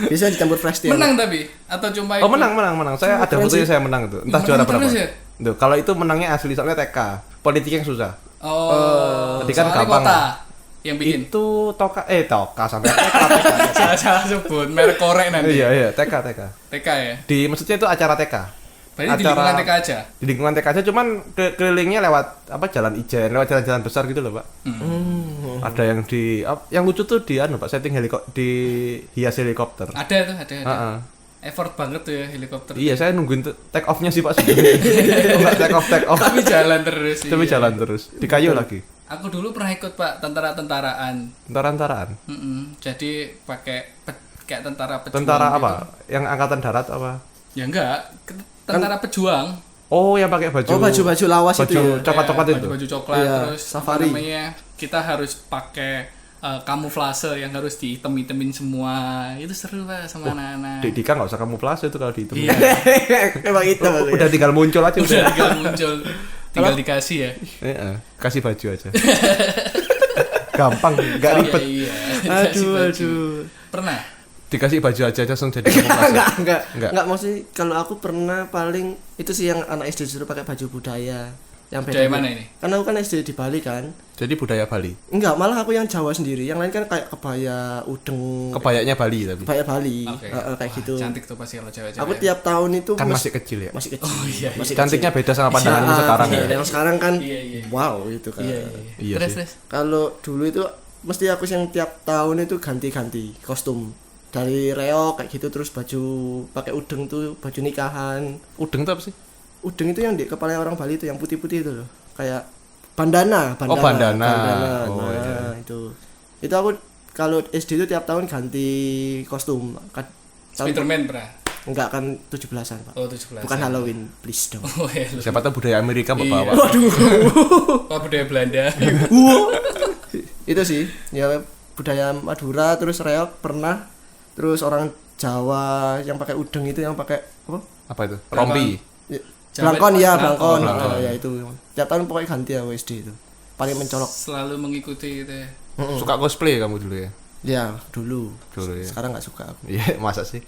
[SPEAKER 4] Biasanya dicampur fresh tea.
[SPEAKER 2] Menang tapi atau cuma
[SPEAKER 3] Oh, menang. Saya ada fotonya saya menang itu. Entah juara berapa.
[SPEAKER 2] terus ya?
[SPEAKER 3] Tuh, kalau itu menangnya asli soalnya TK. Politik yang susah.
[SPEAKER 2] Oh,
[SPEAKER 3] Jadi kan
[SPEAKER 2] soalnya
[SPEAKER 3] gampang.
[SPEAKER 2] kota yang bikin.
[SPEAKER 3] Itu Toka sampai TK.
[SPEAKER 2] Salah sebut merek korek nanti.
[SPEAKER 3] Iya, TK.
[SPEAKER 2] TK ya.
[SPEAKER 3] Di maksudnya itu acara TK.
[SPEAKER 2] Berarti di lingkungan TK aja.
[SPEAKER 3] Di lingkungan TK aja, cuman kelilingnya lewat Jalan Ijen, lewat jalan-jalan besar gitu loh, Pak. Ada yang yang lucu tuh di Pak, setting di hias helikopter.
[SPEAKER 2] Ada tuh, ada.
[SPEAKER 3] Heeh.
[SPEAKER 2] Effort banget tuh ya helikopter.
[SPEAKER 3] Iya, saya nungguin take off-nya sih, Pak. Enggak take off.
[SPEAKER 2] Tapi jalan terus.
[SPEAKER 3] Tapi
[SPEAKER 2] iya.
[SPEAKER 3] jalan terus. Di kayu lagi.
[SPEAKER 2] Aku dulu pernah ikut Pak tentara-tentaraan.
[SPEAKER 3] Tentara-tentaraan.
[SPEAKER 2] Jadi pakai kayak tentara pejuang.
[SPEAKER 3] Tentara
[SPEAKER 2] gitu.
[SPEAKER 3] apa? Yang angkatan darat apa?
[SPEAKER 2] Ya enggak, tentara pejuang.
[SPEAKER 3] Oh, yang pakai baju.
[SPEAKER 4] Oh, baju lawas itu ya.
[SPEAKER 3] Coklat-coklat itu.
[SPEAKER 2] Baju coklat
[SPEAKER 4] Iya,
[SPEAKER 2] terus
[SPEAKER 4] safari.
[SPEAKER 2] apa namanya? Kita harus pakai kamuflase yang harus dihitem-hitemin semua. Itu seru Pak sama anak-anak.
[SPEAKER 3] Dika nggak usah kamuflase itu kalau dihitung.
[SPEAKER 2] Iya.
[SPEAKER 4] Emang itu.
[SPEAKER 3] Udah tinggal muncul aja
[SPEAKER 2] Udah
[SPEAKER 3] udah.
[SPEAKER 2] tinggal muncul. Tinggal dikasih ya.
[SPEAKER 3] Iya, kasih baju aja. Gampang, nggak ribet.
[SPEAKER 2] Iya. Dikasih baju.
[SPEAKER 4] Aduh.
[SPEAKER 2] Pernah?
[SPEAKER 3] Dikasih baju aja langsung jadi kamuflase.
[SPEAKER 4] Enggak maksudnya kalau aku pernah paling itu sih yang anak SD disuruh pakai baju budaya. Yang
[SPEAKER 2] Budaya mana ini?
[SPEAKER 4] Karena aku kan SD di Bali kan.
[SPEAKER 3] Jadi budaya Bali.
[SPEAKER 4] Enggak, malah aku yang Jawa sendiri. Yang lain kan kayak kebaya udeng,
[SPEAKER 3] Kebayanya Bali tapi.
[SPEAKER 4] kebaya Bali,
[SPEAKER 2] Oke.
[SPEAKER 4] kayak gitu.
[SPEAKER 2] Cantik tuh pasti kalau cewek-cewek.
[SPEAKER 4] Aku tiap tahun itu
[SPEAKER 3] Kan masih kecil ya.
[SPEAKER 4] masih kecil.
[SPEAKER 2] Oh, iya.
[SPEAKER 4] Masih
[SPEAKER 3] Cantiknya
[SPEAKER 4] kecil.
[SPEAKER 3] beda sama pandanganmu sekarang ya.
[SPEAKER 4] Yang sekarang kan
[SPEAKER 2] Iya.
[SPEAKER 4] wow itu kan.
[SPEAKER 3] Iya
[SPEAKER 2] Terus,
[SPEAKER 3] sih.
[SPEAKER 2] terus.
[SPEAKER 4] Kalau dulu itu mesti aku yang tiap tahun itu ganti-ganti kostum. Dari reok kayak gitu terus baju pakai udeng tuh, baju nikahan.
[SPEAKER 3] Udeng tuh apa sih?
[SPEAKER 4] Udeng itu yang di kepala orang Bali itu yang putih-putih itu loh. Kayak bandana.
[SPEAKER 3] Oh, bandana.
[SPEAKER 4] Nah,
[SPEAKER 3] Oh, iya.
[SPEAKER 4] itu. Itu aku kalau SD itu tiap tahun ganti kostum.
[SPEAKER 2] Spiderman pernah.
[SPEAKER 4] Enggak kan 17-an, Pak.
[SPEAKER 2] Oh, 17.
[SPEAKER 4] Bukan Halloween, please dong.
[SPEAKER 2] Oh, iya.
[SPEAKER 3] Siapa tahu budaya Amerika
[SPEAKER 2] Iya.
[SPEAKER 3] bawa.
[SPEAKER 2] Oh, budaya Belanda.
[SPEAKER 4] Itu sih, ya budaya Madura terus reok pernah. Terus orang Jawa yang pakai udeng itu yang pakai apa?
[SPEAKER 3] Apa itu? Rompi.
[SPEAKER 4] Blangkon ya,
[SPEAKER 2] Blangkon.
[SPEAKER 4] blangkon. Ya itu. Tiap tahun pokoknya ganti ya SD itu. Paling mencolok.
[SPEAKER 2] Selalu mengikuti gitu ya.
[SPEAKER 3] Suka cosplay kamu dulu ya?
[SPEAKER 4] Ya, dulu.
[SPEAKER 3] Dulu ya.
[SPEAKER 4] Sekarang enggak suka aku.
[SPEAKER 3] Iya, masa sih?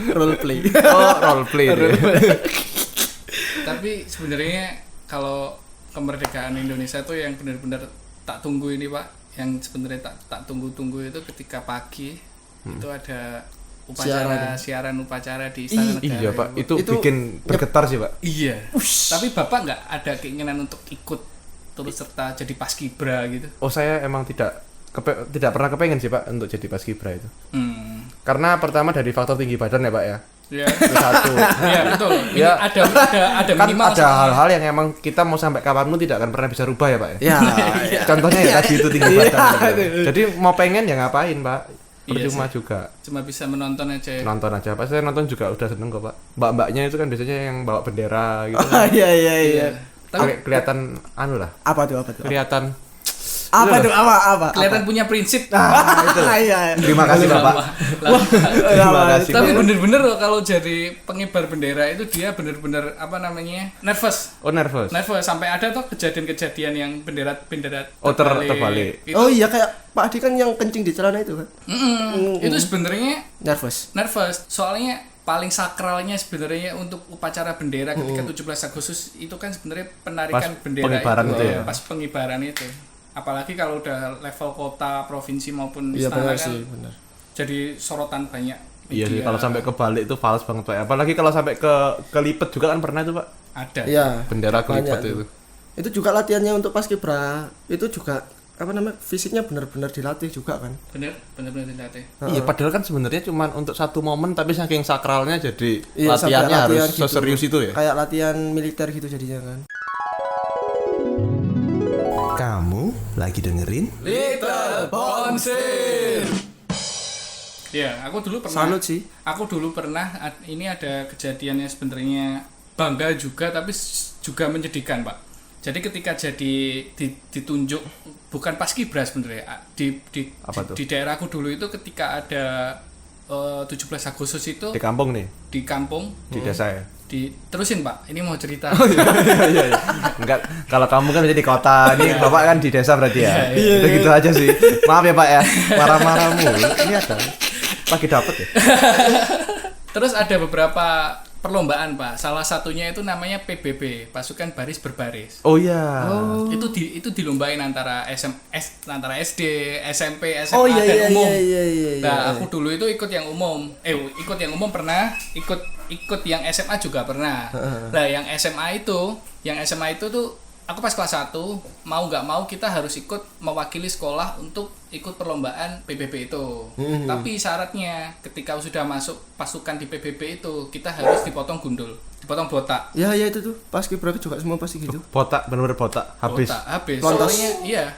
[SPEAKER 4] Role play.
[SPEAKER 3] Oh, role play dia.
[SPEAKER 2] Tapi sebenarnya kalau kemerdekaan Indonesia tuh yang benar-benar tak tunggu ini Pak, yang sebenarnya tak tunggu-tunggu itu ketika pagi itu ada upacara siaran upacara di Istana Negara.
[SPEAKER 3] Iya, Pak.
[SPEAKER 2] ya,
[SPEAKER 3] Itu bikin bergetar sih, Pak.
[SPEAKER 2] Iya. Tapi Bapak nggak ada keinginan untuk ikut turut serta jadi paskibra gitu?
[SPEAKER 3] Oh, saya emang tidak pernah kepengen sih, Pak, untuk jadi paskibra itu. Karena pertama dari faktor tinggi badan ya, Pak ya.
[SPEAKER 2] Iya.
[SPEAKER 3] Itu satu.
[SPEAKER 2] Iya, betul. Ini
[SPEAKER 3] Ya.
[SPEAKER 2] ada
[SPEAKER 3] Kan
[SPEAKER 2] minimal
[SPEAKER 3] ada hal-hal yang emang kita mau sampai kapanpun tidak akan pernah bisa rubah ya, Pak ya.
[SPEAKER 4] Ya.
[SPEAKER 3] Contohnya ya tadi itu tinggi badan. gitu.
[SPEAKER 4] Iya.
[SPEAKER 3] Jadi mau pengen ya ngapain, Pak?
[SPEAKER 2] Iya
[SPEAKER 3] Percuma
[SPEAKER 2] sih.
[SPEAKER 3] juga.
[SPEAKER 2] cuma bisa menonton aja ya.
[SPEAKER 3] Nonton aja. Pas saya nonton juga udah seneng kok, Pak. Mbak-mbaknya itu kan biasanya yang bawa bendera gitu.
[SPEAKER 4] Oh, iya.
[SPEAKER 2] Iya. Tapi
[SPEAKER 3] Kelihatan anu lah.
[SPEAKER 4] Apa tuh?
[SPEAKER 3] Kelihatan
[SPEAKER 4] Apa tuh? Apa?
[SPEAKER 2] kelihatan punya prinsip.
[SPEAKER 4] Iya.
[SPEAKER 3] Terima kasih, Bapak. Terima kasih.
[SPEAKER 2] Tapi bener-bener loh kalau jadi pengibar bendera itu dia bener-bener apa namanya nervous
[SPEAKER 3] Oh, nervous.
[SPEAKER 2] sampai ada tuh kejadian-kejadian yang bendera
[SPEAKER 3] Oh, terbalik.
[SPEAKER 2] Itu,
[SPEAKER 4] Oh iya kayak Pak Adi kan yang kencing di celana itu kan.
[SPEAKER 2] itu sebenarnya
[SPEAKER 4] Nervous.
[SPEAKER 2] soalnya paling sakralnya sebenarnya untuk upacara bendera ketika 17 Agustus itu kan sebenarnya penarikan
[SPEAKER 3] Pas
[SPEAKER 2] bendera
[SPEAKER 3] pengibaran itu ya?
[SPEAKER 2] pas pengibaran itu. Apalagi kalau udah level kota, provinsi maupun
[SPEAKER 4] Iya
[SPEAKER 2] istana
[SPEAKER 4] benar
[SPEAKER 2] kan
[SPEAKER 4] sih, benar.
[SPEAKER 2] jadi sorotan banyak.
[SPEAKER 3] Iya sih,
[SPEAKER 2] media.
[SPEAKER 3] kalau sampai kebalik itu fals banget, Pak. Apalagi kalau sampai kelipet juga kan pernah itu, Pak.
[SPEAKER 2] ada.
[SPEAKER 4] Iya.
[SPEAKER 3] Bendera kelipet
[SPEAKER 4] Banyak
[SPEAKER 3] itu.
[SPEAKER 4] Itu juga latihannya untuk paskibra. Itu juga apa namanya? Fisiknya benar-benar dilatih juga kan.
[SPEAKER 2] Bener-bener dilatih.
[SPEAKER 3] Iya, padahal kan sebenarnya cuma untuk satu momen tapi saking sakralnya jadi
[SPEAKER 4] Iya, sampai
[SPEAKER 3] latihannya
[SPEAKER 4] latihan
[SPEAKER 3] harus
[SPEAKER 4] gitu.
[SPEAKER 3] seserius itu ya.
[SPEAKER 4] Kayak latihan militer gitu jadinya kan.
[SPEAKER 3] Kamu lagi dengerin?
[SPEAKER 2] Little Bonsir. Ya, aku dulu pernah.
[SPEAKER 4] Salut sih.
[SPEAKER 2] Aku dulu pernah. Ini ada kejadian yang sebenarnya bangga juga, tapi juga menyedihkan, Pak. Jadi ketika ditunjuk bukan paskibra sebenarnya di daerahku dulu itu ketika ada 17 Agustus itu
[SPEAKER 3] Di kampung nih,
[SPEAKER 2] di kampung
[SPEAKER 3] di desa ya.
[SPEAKER 2] terusin Pak, ini mau cerita.
[SPEAKER 3] Iya. Enggak, kalau kamu kan di kota, ini Bapak kan di desa berarti ya.
[SPEAKER 2] Iya.
[SPEAKER 3] Udah gitu aja sih. Maaf ya, Pak ya. Marah-marahmu. Ini ada. Lagi dapet ya.
[SPEAKER 2] Terus ada beberapa perlombaan Pak. Salah satunya itu namanya PBB, pasukan baris berbaris.
[SPEAKER 3] Oh iya.
[SPEAKER 2] Itu dilombain antara antara SD, SMP, SMA
[SPEAKER 4] Oh iya
[SPEAKER 2] dan
[SPEAKER 4] iya
[SPEAKER 2] umum.
[SPEAKER 4] iya.
[SPEAKER 2] Nah, aku dulu itu ikut yang umum. Ikut yang umum pernah, ikut yang SMA juga pernah. Nah, yang SMA itu tuh aku pas kelas 1 mau nggak mau kita harus ikut mewakili sekolah untuk ikut perlombaan PBB itu. Tapi syaratnya ketika sudah masuk pasukan di PBB itu kita harus dipotong gundul, dipotong botak.
[SPEAKER 4] Ya itu tuh pas Kibra juga semua pasti gitu.
[SPEAKER 3] Botak, bener-bener botak. Habis.
[SPEAKER 2] Botak, habis.
[SPEAKER 4] Lontas.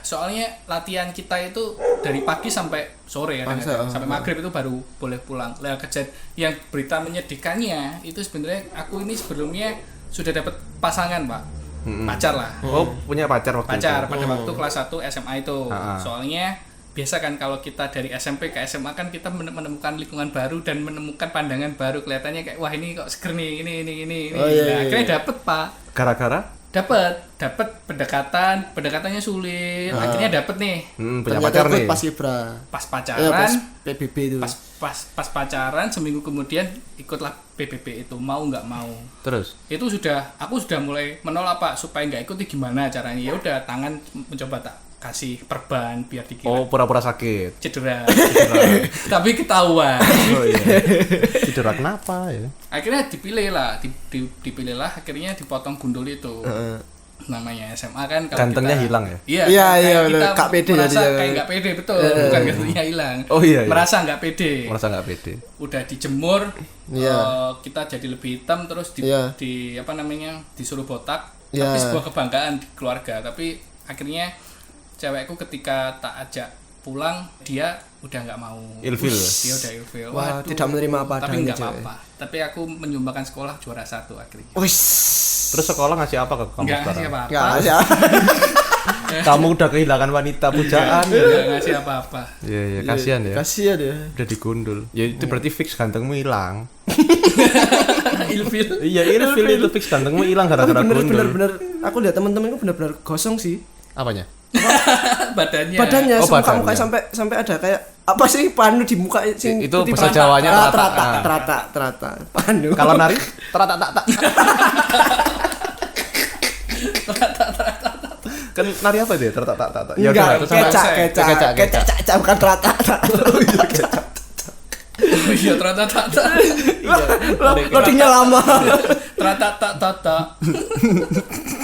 [SPEAKER 2] Soalnya latihan kita itu dari pagi sampai sore ya, sampai maghrib itu baru boleh pulang. Lah yang berita menyedihkannya itu sebenarnya aku ini sebelumnya sudah dapat pasangan Pak. Pacar lah.
[SPEAKER 3] Oh, punya pacar waktu itu.
[SPEAKER 2] Pacar pada waktu kelas 1 SMA itu. Soalnya biasa kan kalau kita dari SMP ke SMA kan kita menemukan lingkungan baru dan menemukan pandangan baru, kelihatannya kayak wah ini kok seger nih, ini.
[SPEAKER 4] Oh, iya,
[SPEAKER 2] Nah, akhirnya dapet Pak.
[SPEAKER 3] Gara-gara
[SPEAKER 2] Dapat pendekatannya sulit. Akhirnya dapet nih.
[SPEAKER 3] punya
[SPEAKER 4] Ternyata
[SPEAKER 3] pacar
[SPEAKER 4] ikut
[SPEAKER 3] nih.
[SPEAKER 4] pas Kibra.
[SPEAKER 2] Pas
[SPEAKER 4] Ya
[SPEAKER 2] pacaran,
[SPEAKER 4] pas PBB itu.
[SPEAKER 2] pas pacaran seminggu kemudian ikutlah PBB itu, mau nggak mau.
[SPEAKER 3] Terus
[SPEAKER 2] Itu aku sudah mulai menolak Pak, supaya nggak ikut gimana caranya. Ya udah tangan mencoba tak kasih perban biar dikira
[SPEAKER 3] oh pura-pura sakit.
[SPEAKER 2] cedera. Tapi ketahuan.
[SPEAKER 3] Oh iya. Cedera kenapa ya?
[SPEAKER 2] Akhirnya dipilihlah akhirnya dipotong gundul itu. Namanya SMA kan kalau
[SPEAKER 3] Gantengnya
[SPEAKER 2] kita,
[SPEAKER 3] hilang ya?
[SPEAKER 4] Iya,
[SPEAKER 2] kayak
[SPEAKER 4] iya,
[SPEAKER 2] kita
[SPEAKER 4] Kak pede
[SPEAKER 2] merasa
[SPEAKER 4] jadi.
[SPEAKER 2] kayak nggak pede, betul, bukan gantengnya hilang.
[SPEAKER 3] Oh iya.
[SPEAKER 2] Merasa nggak pede.
[SPEAKER 3] Merasa nggak pede.
[SPEAKER 2] Udah dijemur,
[SPEAKER 4] Iya.
[SPEAKER 2] kita jadi lebih hitam, terus
[SPEAKER 4] Iya.
[SPEAKER 2] disuruh botak.
[SPEAKER 4] Iya.
[SPEAKER 2] Tapi sebuah kebanggaan di keluarga. Tapi akhirnya cewekku ketika tak ajak pulang, dia udah nggak mau.
[SPEAKER 3] Ilfil.
[SPEAKER 2] Dia udah ilfil.
[SPEAKER 4] Wah,
[SPEAKER 2] Waduh.
[SPEAKER 4] tidak menerima apa
[SPEAKER 2] Tapi
[SPEAKER 4] adanya
[SPEAKER 2] nggak
[SPEAKER 4] cewek.
[SPEAKER 2] apa-apa. Tapi aku menyumbangkan sekolah juara 1 akhirnya.
[SPEAKER 4] Wis.
[SPEAKER 3] Terus sekolah ngasih apa ke kamu
[SPEAKER 2] Nggak
[SPEAKER 3] sekarang?
[SPEAKER 2] ngasih apa-apa.
[SPEAKER 4] Enggak ya.
[SPEAKER 3] Kamu udah kehilangan wanita pujaan.
[SPEAKER 2] Nggak ngasih apa-apa.
[SPEAKER 3] Iya, iya, kasihan ya.
[SPEAKER 4] Kasihan ya.
[SPEAKER 3] Udah digundul. Ya itu berarti fix gantengmu hilang.
[SPEAKER 2] Ilfil.
[SPEAKER 3] Iya, ilfil itu fix gantengmu hilang
[SPEAKER 4] Tapi
[SPEAKER 3] gara-gara gundul.
[SPEAKER 4] bener aku lihat teman-temanku bener-bener gosong sih.
[SPEAKER 3] Apanya?
[SPEAKER 2] Badannya.
[SPEAKER 4] Badannya
[SPEAKER 3] Oh,
[SPEAKER 4] muka
[SPEAKER 3] badannya.
[SPEAKER 4] sampai ada kayak apa sih panu di muka sing
[SPEAKER 3] Itu
[SPEAKER 4] putih
[SPEAKER 3] bahasa
[SPEAKER 4] terata.
[SPEAKER 3] Jawanya
[SPEAKER 4] terata panu.
[SPEAKER 3] Kalau nari terata-tak. Kan nari apa dia? Terata-tak. Ya udah,
[SPEAKER 4] Enggak,
[SPEAKER 3] terus sama-
[SPEAKER 4] kecak bukan terata.
[SPEAKER 2] Oh iya, terata-tata.
[SPEAKER 4] Loadingnya lama.
[SPEAKER 2] Terata-tata.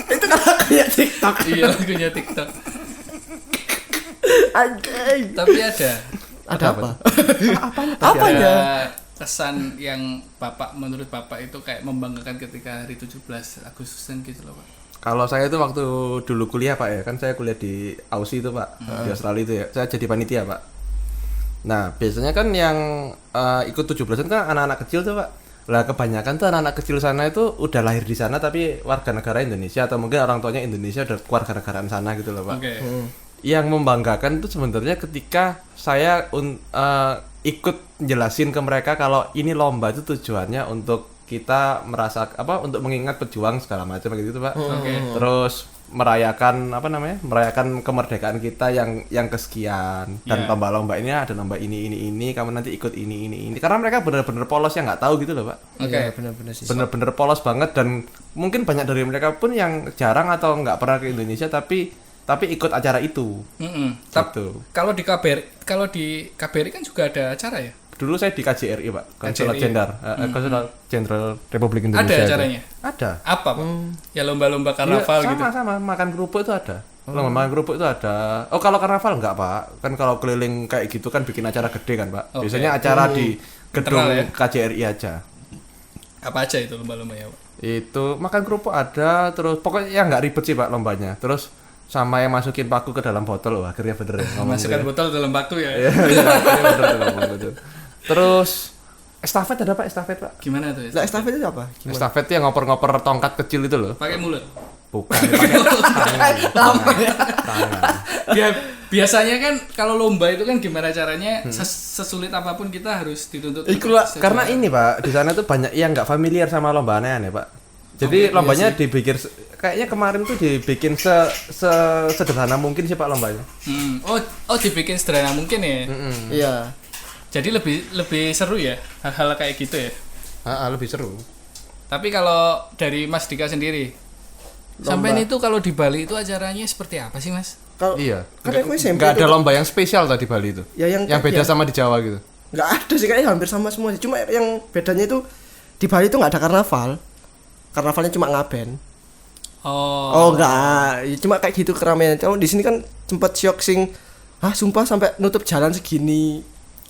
[SPEAKER 4] Itu kan kayak TikTok.
[SPEAKER 2] Iya, lagunya TikTok.
[SPEAKER 4] Anjing.
[SPEAKER 2] Tapi ada
[SPEAKER 4] Apa?
[SPEAKER 3] Apanya?
[SPEAKER 4] Apanya?
[SPEAKER 2] kesan yang menurut Bapak itu kayak membanggakan ketika hari 17 Agustusan gitu loh Pak.
[SPEAKER 3] Kalau saya itu waktu dulu kuliah Pak ya, kan saya kuliah di Aussie itu Pak, di Australia itu ya. Saya jadi panitia Pak. Nah biasanya kan yang ikut 17-an kan anak-anak kecil tuh Pak. Lah kebanyakan tuh anak-anak kecil sana itu udah lahir di sana tapi warga negara Indonesia atau mungkin orang tuanya Indonesia udah keluarga negaraan sana gitu loh Pak.
[SPEAKER 2] Oke.
[SPEAKER 3] Yang membanggakan itu sebenarnya ketika saya ikut jelasin ke mereka kalau ini lomba itu tujuannya untuk kita merasa untuk mengingat pejuang segala macam gitu Pak.
[SPEAKER 2] Oke.
[SPEAKER 3] Terus merayakan merayakan kemerdekaan kita yang kesekian dan
[SPEAKER 2] Yeah.
[SPEAKER 3] lomba-lomba ini ada lomba ini kamu nanti ikut ini karena mereka benar-benar polos yang nggak tahu gitu loh Pak.
[SPEAKER 2] Oke.
[SPEAKER 4] Iya, benar-benar sih.
[SPEAKER 3] Bener-bener polos banget dan mungkin banyak dari mereka pun yang jarang atau nggak pernah ke Indonesia tapi ikut acara itu. Gitu.
[SPEAKER 2] Kalau di KBRI kan juga ada acara ya?
[SPEAKER 3] Dulu saya di KJRI Pak, Konsulat
[SPEAKER 2] KJRI.
[SPEAKER 3] Jenderal, Konsulat Jenderal Republik Indonesia.
[SPEAKER 2] Ada
[SPEAKER 3] itu.
[SPEAKER 2] acaranya?
[SPEAKER 3] Ada.
[SPEAKER 2] Apa Pak? Ya lomba-lomba karnaval
[SPEAKER 3] Iya,
[SPEAKER 2] gitu.
[SPEAKER 3] sama makan kerupuk itu ada. Lomba makan kerupuk itu ada. Oh kalau karnaval enggak Pak, kan kalau keliling kayak gitu kan bikin acara gede kan Pak.
[SPEAKER 2] Oke.
[SPEAKER 3] Biasanya acara di gedung
[SPEAKER 2] Internal ya?
[SPEAKER 3] KJRI aja.
[SPEAKER 2] Apa aja itu lomba-lomba ya Pak?
[SPEAKER 3] Itu makan kerupuk ada, terus pokoknya yang nggak ribet sih Pak lombanya. Terus sama yang masukin paku ke dalam botol, wah akhirnya bener ya ngomong
[SPEAKER 2] Masukkan
[SPEAKER 3] gitu ya.
[SPEAKER 2] botol dalam batu ya?
[SPEAKER 3] Iya, akhirnya bener tuh ngomong gitu. Terus estafet ada Pak, estafet Pak.
[SPEAKER 2] Gimana tuh?
[SPEAKER 4] Lah estafet itu apa? Gimana?
[SPEAKER 3] Estafet itu yang ngoper-ngoper tongkat kecil itu loh.
[SPEAKER 2] Pakai mulut.
[SPEAKER 3] Bukan, pakai tangan.
[SPEAKER 2] Ya biasanya kan kalau lomba itu kan gimana caranya sesulit apapun kita harus dituntut.
[SPEAKER 4] Ikulah,
[SPEAKER 3] Karena ini Pak, di sana tuh banyak yang nggak familiar sama lomba aneh-aneh Pak. Jadi
[SPEAKER 2] Oke,
[SPEAKER 3] lombanya dibikin kayaknya kemarin tuh dibikin sederhana mungkin sih Pak lombanya.
[SPEAKER 2] Oh dibikin sederhana mungkin ya.
[SPEAKER 4] Iya.
[SPEAKER 2] Jadi lebih seru ya hal-hal kayak gitu ya.
[SPEAKER 3] Lebih seru.
[SPEAKER 2] Tapi kalau dari Mas Dika sendiri, sampean itu kalau di Bali itu acaranya seperti apa sih Mas?
[SPEAKER 4] Kalau
[SPEAKER 3] Iya.
[SPEAKER 4] kan aku SMP
[SPEAKER 3] Nggak ada
[SPEAKER 4] itu-
[SPEAKER 3] lomba yang spesial tadi Bali itu.
[SPEAKER 4] Ya, yang
[SPEAKER 3] beda
[SPEAKER 4] ya.
[SPEAKER 3] sama di Jawa gitu.
[SPEAKER 4] nggak ada sih, kayaknya hampir sama semua sih. Cuma yang bedanya itu di Bali itu nggak ada karnaval. Karnavalnya cuma ngaben. Oh enggak, ya, cuma kayak gitu keramaian. Kalau di sini kan sempat shock sing, sumpah sampai nutup jalan segini.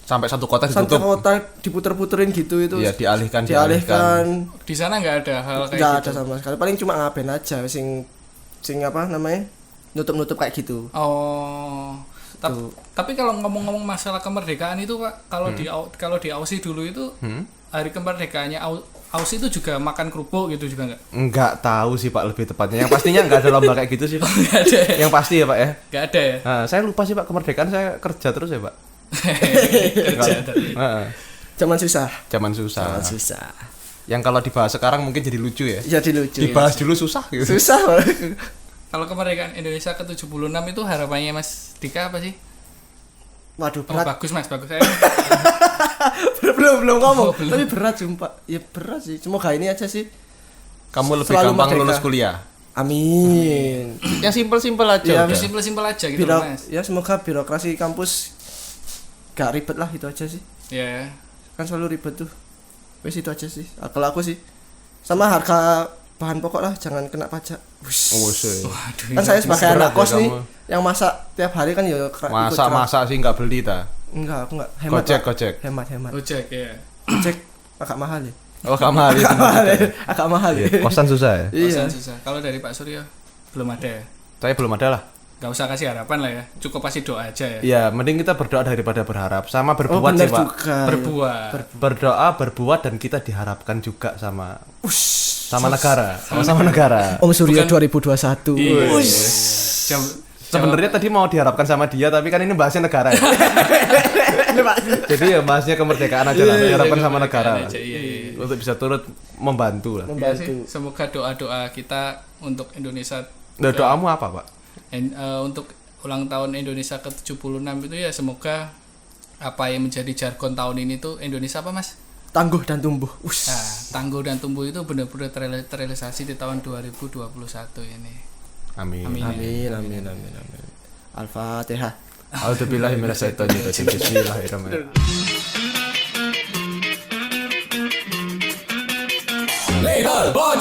[SPEAKER 3] Sampai satu kota
[SPEAKER 4] Sampai
[SPEAKER 3] ditutup.
[SPEAKER 4] kota diputer-puterin gitu itu.
[SPEAKER 3] Iya, dialihkan.
[SPEAKER 2] Di sana nggak ada hal kayak
[SPEAKER 4] Nggak
[SPEAKER 2] gitu.
[SPEAKER 4] ada sama sekali. Paling cuma ngaben aja sing apa namanya? Nutup-nutup kayak gitu.
[SPEAKER 2] Oh. Tapi kalau ngomong-ngomong masalah kemerdekaan itu Pak, kalau di Aussie dulu itu hari kemerdekaannya Aussie itu juga makan kerupuk gitu juga nggak?
[SPEAKER 3] Enggak tahu sih Pak lebih tepatnya. Yang pastinya enggak ada lomba kayak gitu sih Pak.
[SPEAKER 2] Nggak ada.
[SPEAKER 3] Yang pasti ya Pak ya.
[SPEAKER 2] Nggak ada ya.
[SPEAKER 3] Nah, saya lupa sih Pak, kemerdekaan saya kerja terus ya Pak.
[SPEAKER 2] Kerja tadi.
[SPEAKER 4] Zaman susah.
[SPEAKER 3] Zaman susah.
[SPEAKER 4] Zaman susah.
[SPEAKER 3] Yang kalau dibahas sekarang mungkin jadi lucu ya.
[SPEAKER 4] Jadi lucu.
[SPEAKER 3] Dibahas dulu susah gitu.
[SPEAKER 4] Susah.
[SPEAKER 2] Kalau kemerdekaan Indonesia ke-76 itu harapannya Mas Dika apa sih?
[SPEAKER 4] Waduh,
[SPEAKER 2] Oh,
[SPEAKER 4] berat.
[SPEAKER 2] bagus Mas, bagus. Saya
[SPEAKER 4] belum ngomong.
[SPEAKER 2] Oh, belum.
[SPEAKER 4] Tapi berat sumpah. Ya berat sih. Semoga ini aja sih.
[SPEAKER 3] Kamu lebih
[SPEAKER 4] Selalu
[SPEAKER 3] gampang
[SPEAKER 4] merdeka.
[SPEAKER 3] lulus kuliah.
[SPEAKER 4] Amin.
[SPEAKER 3] Yang simpel-simpel aja.
[SPEAKER 4] Iya,
[SPEAKER 3] udah.
[SPEAKER 2] simpel-simpel aja gitu loh, Mas.
[SPEAKER 4] Ya semoga birokrasi kampus gak ribet lah, itu aja sih.
[SPEAKER 2] Ya.
[SPEAKER 4] Kan selalu ribet tuh. Wes itu aja sih. Kalau aku sih. Sama harga bahan pokok lah, jangan kena pajak.
[SPEAKER 3] Oh, sih.
[SPEAKER 2] Waduh.
[SPEAKER 4] Kan saya sebagai
[SPEAKER 3] berat
[SPEAKER 4] anak
[SPEAKER 3] ya
[SPEAKER 4] kos nih,
[SPEAKER 3] kamu.
[SPEAKER 4] yang masak tiap hari kan ya ikut
[SPEAKER 3] Masa sih nggak beli ta?
[SPEAKER 4] Enggak, aku enggak. Hemat.
[SPEAKER 3] Gojek,
[SPEAKER 4] Pak.
[SPEAKER 3] gojek.
[SPEAKER 4] Hemat.
[SPEAKER 2] Gojek ya.
[SPEAKER 4] Gojek agak mahal ya.
[SPEAKER 3] Oh, gak mahal ya.
[SPEAKER 4] Agak mahal ya.
[SPEAKER 3] Kosan susah ya.
[SPEAKER 4] Iya.
[SPEAKER 2] Susah. Kalau dari Pak Suryo belum ada ya.
[SPEAKER 3] Saya belum ada lah.
[SPEAKER 2] Gak usah kasih harapan lah ya. Cukup kasih doa aja ya.
[SPEAKER 3] Iya, mending kita berdoa daripada berharap. Sama berbuat
[SPEAKER 4] benar
[SPEAKER 3] sih Pak.
[SPEAKER 4] juga.
[SPEAKER 2] Berbuat.
[SPEAKER 3] Berdoa, berbuat dan kita diharapkan juga sama negara, sama negara.
[SPEAKER 4] Om Suryo
[SPEAKER 2] Bukan-
[SPEAKER 4] 2021.
[SPEAKER 2] Iya.
[SPEAKER 3] Sebenarnya tadi mau diharapkan sama dia, tapi kan ini bahasnya negara ya. Jadi ya bahasnya kemerdekaan aja lah, diharapkan sama negara lah.
[SPEAKER 2] Iya.
[SPEAKER 3] Untuk bisa turut membantu lah.
[SPEAKER 2] Ya sih, semoga doa-doa kita untuk Indonesia
[SPEAKER 3] Nah, doamu apa Pak?
[SPEAKER 2] untuk ulang tahun Indonesia ke-76 itu ya semoga apa yang menjadi jargon tahun ini tuh Indonesia apa Mas?
[SPEAKER 4] Tangguh dan tumbuh.
[SPEAKER 2] Nah, tangguh dan tumbuh itu benar-benar terrealisasi di tahun 2021 ini.
[SPEAKER 3] Amin.
[SPEAKER 4] Amin. Al-Fatihah.
[SPEAKER 3] A'udzubillahi minasyaitonir rajim. Bismillahirrahmanirrahim.
[SPEAKER 1] Little Boy